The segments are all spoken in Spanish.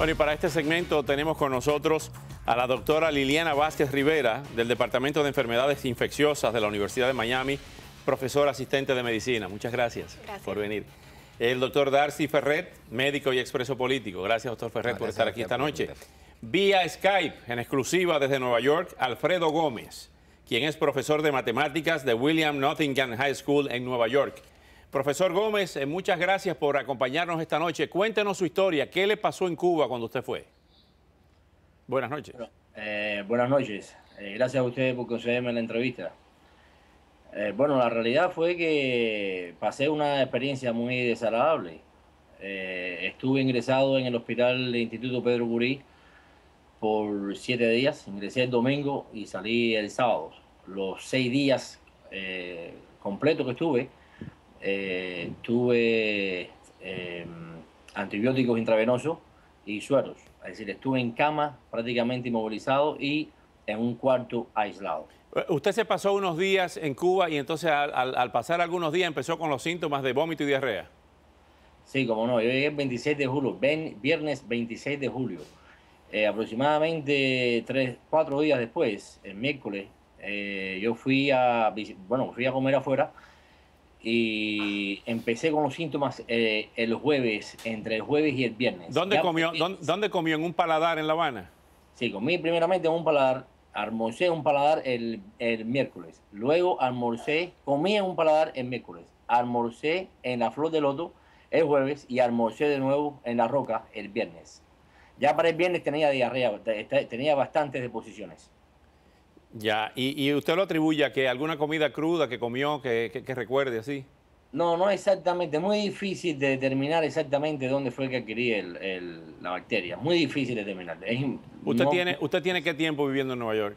Bueno, y para este segmento tenemos con nosotros a la doctora Liliana Vázquez Rivera, del Departamento de Enfermedades Infecciosas de la Universidad de Miami, profesora asistente de medicina. Muchas gracias por venir. El doctor Darcy Ferret, médico y expreso político. Gracias, doctor Ferret, por estar aquí esta noche. Vía Skype, en exclusiva desde Nueva York, Alfredo Gómez, quien es profesor de matemáticas de William Nottingham High School en Nueva York. Profesor Gómez, muchas gracias por acompañarnos esta noche. Cuéntenos su historia. ¿Qué le pasó en Cuba cuando usted fue? Buenas noches. Bueno, buenas noches. Gracias a ustedes por concederme la entrevista. Bueno, la realidad fue que pasé una experiencia muy desagradable. Estuve ingresado en el hospital del Instituto Pedro Curí por 7 días. Ingresé el domingo y salí el sábado. Los 6 días completos que estuve, tuve antibióticos intravenosos y sueros. Es decir, estuve en cama prácticamente inmovilizado y en un cuarto aislado. Usted se pasó unos días en Cuba y entonces al pasar algunos días empezó con los síntomas de vómito y diarrea. Sí, como no. Yo llegué el 26 de julio, viernes 26 de julio. Aproximadamente 4 días después, el miércoles, yo fui a comer afuera y empecé con los síntomas el jueves, entre el jueves y el viernes. ¿Dónde comió? ¿En un paladar en La Habana? Sí, comí primeramente en un paladar, almorcé en un paladar el miércoles, luego comí en un paladar el miércoles, almorcé en la Flor de Loto el jueves y almorcé de nuevo en La Roca el viernes. Ya para el viernes tenía diarrea, tenía bastantes deposiciones. Ya, ¿y usted lo atribuye a que alguna comida cruda que comió que recuerde así? No exactamente. Muy difícil de determinar exactamente dónde fue que adquirí la bacteria. Muy difícil de determinar. ¿Usted tiene qué tiempo viviendo en Nueva York?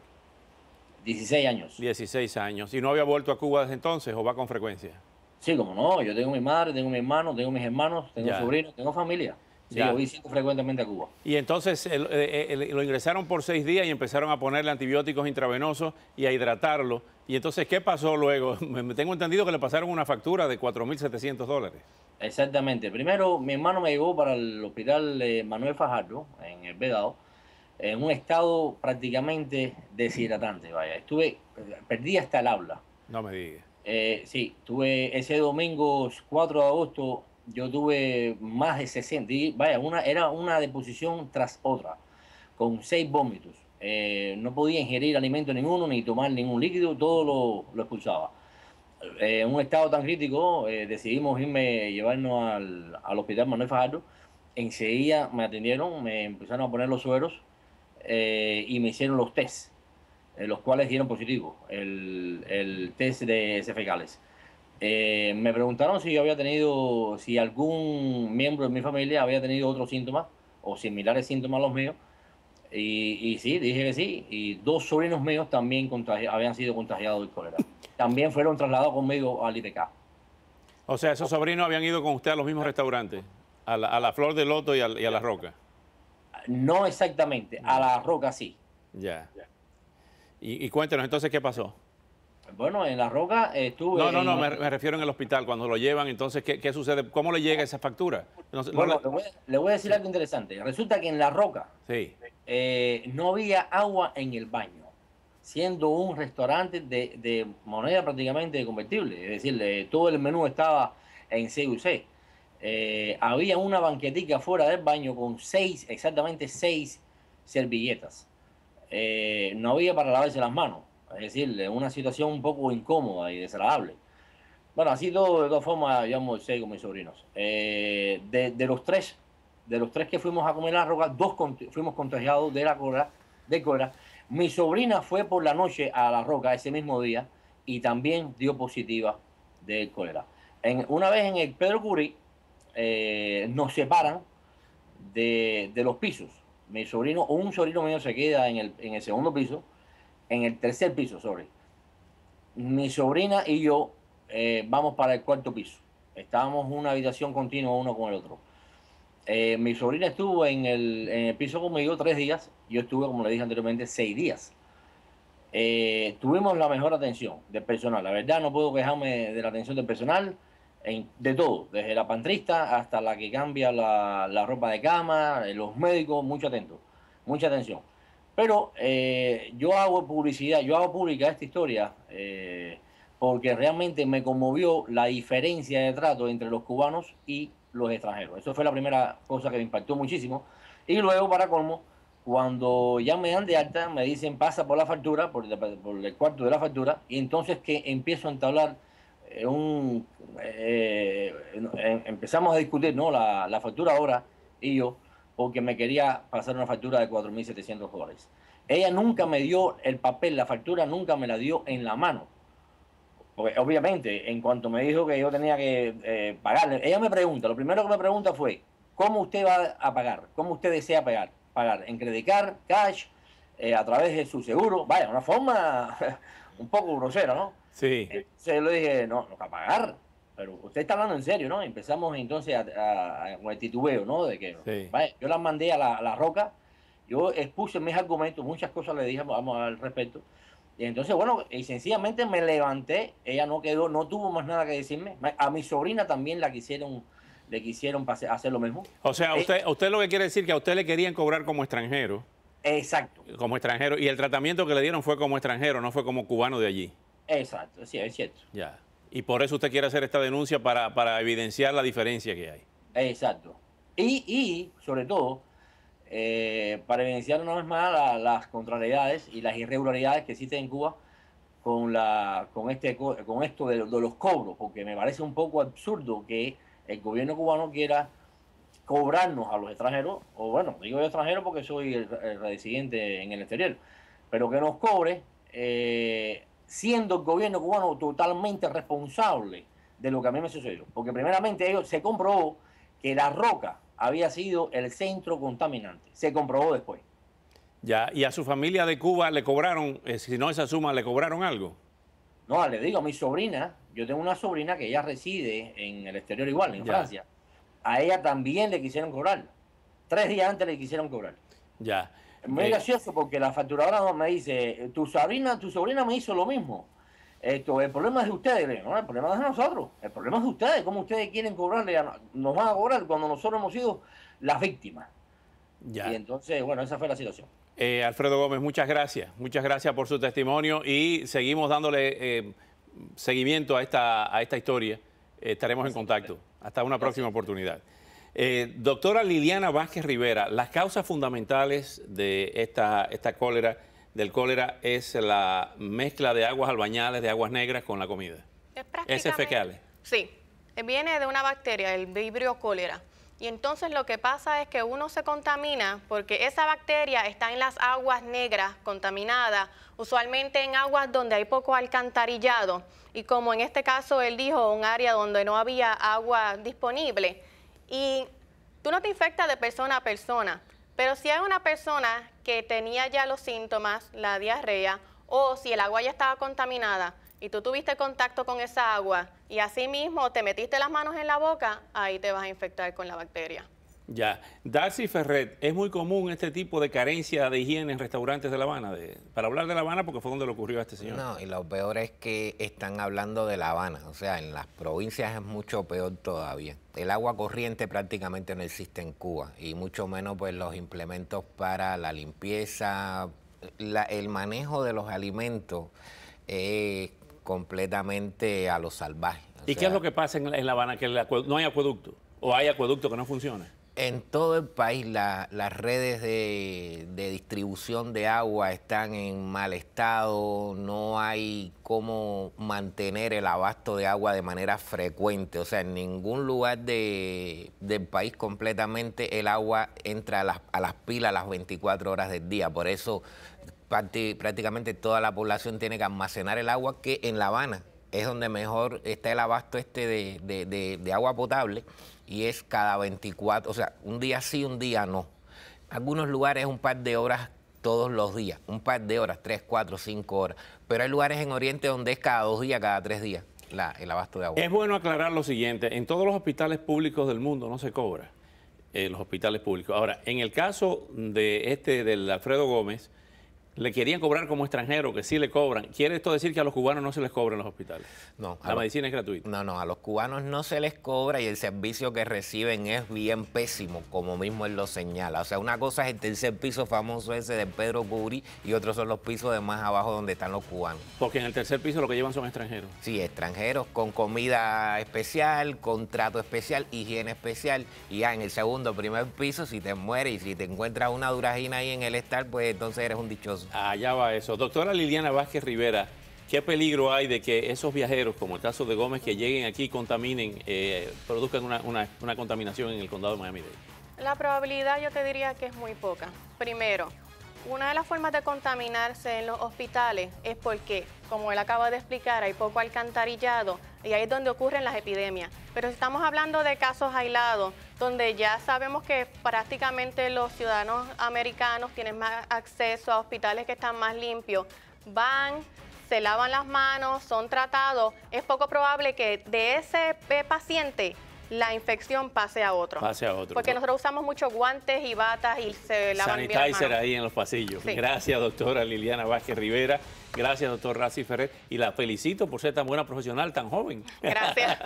16 años. 16 años. ¿Y no había vuelto a Cuba desde entonces o va con frecuencia? Sí, como no. Yo tengo mi madre, tengo mi hermano, tengo mis hermanos, tengo sobrinos, tengo familia. Sí, yo visito frecuentemente a Cuba. Y entonces lo ingresaron por 6 días y empezaron a ponerle antibióticos intravenosos y a hidratarlo. Y entonces, ¿qué pasó luego? Tengo entendido que le pasaron una factura de $4.700. Exactamente. Primero, mi hermano me llevó para el hospital Manuel Fajardo, en el Vedado, en un estado prácticamente deshidratante. Vaya, perdí hasta el habla. No me diga. Sí, tuve ese domingo 4 de agosto. Yo tuve más de 60, era una deposición tras otra, con 6 vómitos. No podía ingerir alimento ninguno, ni tomar ningún líquido, todo lo expulsaba. En un estado tan crítico, decidimos llevarnos al hospital Manuel Fajardo. Enseguida me atendieron, me empezaron a poner los sueros y me hicieron los test, los cuales dieron positivo, el test de heces fecales. Me preguntaron si algún miembro de mi familia había tenido otros síntomas o similares síntomas a los míos. Y sí, dije que sí. Y 2 sobrinos míos también habían sido contagiados del cólera. También fueron trasladados conmigo al IPK. O sea, esos sobrinos habían ido con usted a los mismos restaurantes, a la Flor de Loto y a La Roca. No exactamente, a La Roca sí. Ya. Y cuéntenos entonces qué pasó. Bueno, en La Roca estuve... No, me refiero en el hospital, cuando lo llevan, entonces, ¿qué sucede? ¿Cómo le llega esa factura? Le voy a decir algo interesante. Resulta que en La Roca no había agua en el baño, siendo un restaurante de moneda prácticamente convertible. Es decir, todo el menú estaba en CUC. Había una banquetica fuera del baño con exactamente 6 servilletas. No había para lavarse las manos. Es decir, una situación un poco incómoda y desagradable. Bueno, así todo, de todas formas, yo almorcé con mis sobrinos. De los tres que fuimos a comer en La Roca, 2 fuimos contagiados de cólera. Mi sobrina fue por la noche a La Roca ese mismo día y también dio positiva de cólera. Una vez en el Pedro Curí, nos separan de los pisos. Un sobrino mío se queda en el segundo piso, en el tercer piso, Mi sobrina y yo vamos para el 4.º piso. Estábamos en una habitación continua uno con el otro. Mi sobrina estuvo en el piso conmigo 3 días. Yo estuve, como le dije anteriormente, 6 días. Tuvimos la mejor atención del personal. La verdad, no puedo quejarme de la atención del personal. de todo, desde la pantrista hasta la que cambia la ropa de cama, los médicos, mucha atención. Pero yo hago pública esta historia porque realmente me conmovió la diferencia de trato entre los cubanos y los extranjeros. Eso fue la primera cosa que me impactó muchísimo. Y luego, para colmo, cuando ya me dan de alta, me dicen pasa por la factura, por el cuarto de la factura, y entonces que empiezo a entablar empezamos a discutir, ¿no?, la factura ahora y yo, porque me quería pasar una factura de $4.700. Ella nunca me dio el papel, la factura nunca me la dio en la mano. Porque obviamente, en cuanto me dijo que yo tenía que pagarle, ella me pregunta, lo primero que me pregunta fue, ¿cómo usted va a pagar? ¿Cómo usted desea pagar? ¿Pagar en credit card, cash, a través de su seguro? Vaya, una forma un poco grosera, ¿no? Sí. Entonces le dije, no va a pagar, pero usted está hablando en serio, ¿no? Empezamos entonces con el titubeo, ¿no? De que, sí. Vaya, yo la mandé a la roca, yo expuse mis argumentos, muchas cosas le dije al respecto. Y entonces, bueno, y sencillamente me levanté, ella no tuvo más nada que decirme. A mi sobrina también le quisieron hacer lo mismo. O sea, usted lo que quiere decir que a usted le querían cobrar como extranjero. Exacto. Como extranjero, y el tratamiento que le dieron fue como extranjero, no fue como cubano de allí. Exacto, sí, es cierto. Ya. Y por eso usted quiere hacer esta denuncia para evidenciar la diferencia que hay. Exacto. Y sobre todo, para evidenciar una vez más las contrariedades y las irregularidades que existen en Cuba con esto de los cobros, porque me parece un poco absurdo que el gobierno cubano quiera cobrarnos a los extranjeros, o bueno, digo yo extranjero porque soy el residente en el exterior, pero que nos cobre siendo el gobierno cubano totalmente responsable de lo que a mí me sucedió. Porque primeramente se comprobó que la roca había sido el centro contaminante. Se comprobó después. Ya, ¿y a su familia de Cuba le cobraron, si no esa suma, le cobraron algo? No, le digo a mi sobrina, yo tengo una sobrina que ella reside en el exterior igual, en Francia. A ella también le quisieron cobrar. 3 días antes le quisieron cobrar. Ya. Muy gracioso porque la facturadora me dice, tu sobrina me hizo lo mismo. El problema es de ustedes. No, el problema es de nosotros. El problema es de ustedes. ¿Cómo ustedes quieren cobrarle? Nos van a cobrar cuando nosotros hemos sido las víctimas. Ya. Y entonces, bueno, esa fue la situación. Alfredo Gómez, muchas gracias. Muchas gracias por su testimonio y seguimos dándole seguimiento a esta historia. Estaremos en contacto. Hasta una próxima oportunidad. Doctora Liliana Vázquez Rivera, las causas fundamentales de esta cólera, del cólera, es la mezcla de aguas albañales, de aguas negras con la comida. ¿Heces fecales? Sí, viene de una bacteria, el Vibrio cólera. Y entonces lo que pasa es que uno se contamina porque esa bacteria está en las aguas negras contaminadas, usualmente en aguas donde hay poco alcantarillado. Y como en este caso él dijo, un área donde no había agua disponible. Y tú no te infectas de persona a persona, pero si hay una persona que tenía ya los síntomas, la diarrea, o si el agua ya estaba contaminada y tú tuviste contacto con esa agua y así mismo te metiste las manos en la boca, ahí te vas a infectar con la bacteria. Ya. Darcy Ferret, ¿es muy común este tipo de carencia de higiene en restaurantes de La Habana? Para hablar de La Habana, porque fue donde le ocurrió a este señor. No, y lo peor es que están hablando de La Habana. O sea, en las provincias es mucho peor todavía. El agua corriente prácticamente no existe en Cuba, y mucho menos pues los implementos para la limpieza, el manejo de los alimentos es completamente a lo salvaje. ¿Y qué es lo que pasa en La Habana? Que no hay acueducto, o hay acueducto que no funciona. En todo el país las redes de distribución de agua están en mal estado, no hay cómo mantener el abasto de agua de manera frecuente. O sea, en ningún lugar del país completamente el agua entra a las pilas las 24 horas del día. Por eso prácticamente toda la población tiene que almacenar el agua, que en La Habana es donde mejor está el abasto de agua potable, y es cada 24, o sea, un día sí, un día no. Algunos lugares un par de horas todos los días, un par de horas, 3, 4, 5 horas. Pero hay lugares en Oriente donde es cada 2 días, cada 3 días el abasto de agua. Es bueno aclarar lo siguiente, en todos los hospitales públicos del mundo no se cobra, los hospitales públicos. Ahora, en el caso del Alfredo Gómez, le querían cobrar como extranjero, que sí le cobran. ¿Quiere esto decir que a los cubanos no se les cobra en los hospitales? No. La medicina es gratuita. No, a los cubanos no se les cobra y el servicio que reciben es bien pésimo, como mismo él lo señala. O sea, una cosa es el tercer piso famoso ese de Pedro Cubrí y otros son los pisos de más abajo donde están los cubanos. Porque en el tercer piso lo que llevan son extranjeros. Sí, extranjeros con comida especial, con trato especial, higiene especial. Y ya en el segundo, primer piso, si te mueres y si te encuentras una duragina ahí en el estar, pues entonces eres un dichoso. Allá va eso. Doctora Liliana Vázquez Rivera, ¿qué peligro hay de que esos viajeros, como el caso de Gómez, que lleguen aquí y contaminen, produzcan una contaminación en el condado de Miami-Dade? La probabilidad yo te diría que es muy poca. Primero, una de las formas de contaminarse en los hospitales es porque, como él acaba de explicar, hay poco alcantarillado y ahí es donde ocurren las epidemias. Pero si estamos hablando de casos aislados, donde ya sabemos que prácticamente los ciudadanos americanos tienen más acceso a hospitales que están más limpios, van, se lavan las manos, son tratados, es poco probable que de ese paciente la infección pase a otro. Porque nosotros usamos muchos guantes y batas y se lavan bien las sanitizer manos ahí en los pasillos. Sí. Gracias, doctora Liliana Vázquez Rivera. Gracias, doctor Razi Ferrer. Y la felicito por ser tan buena profesional, tan joven. Gracias.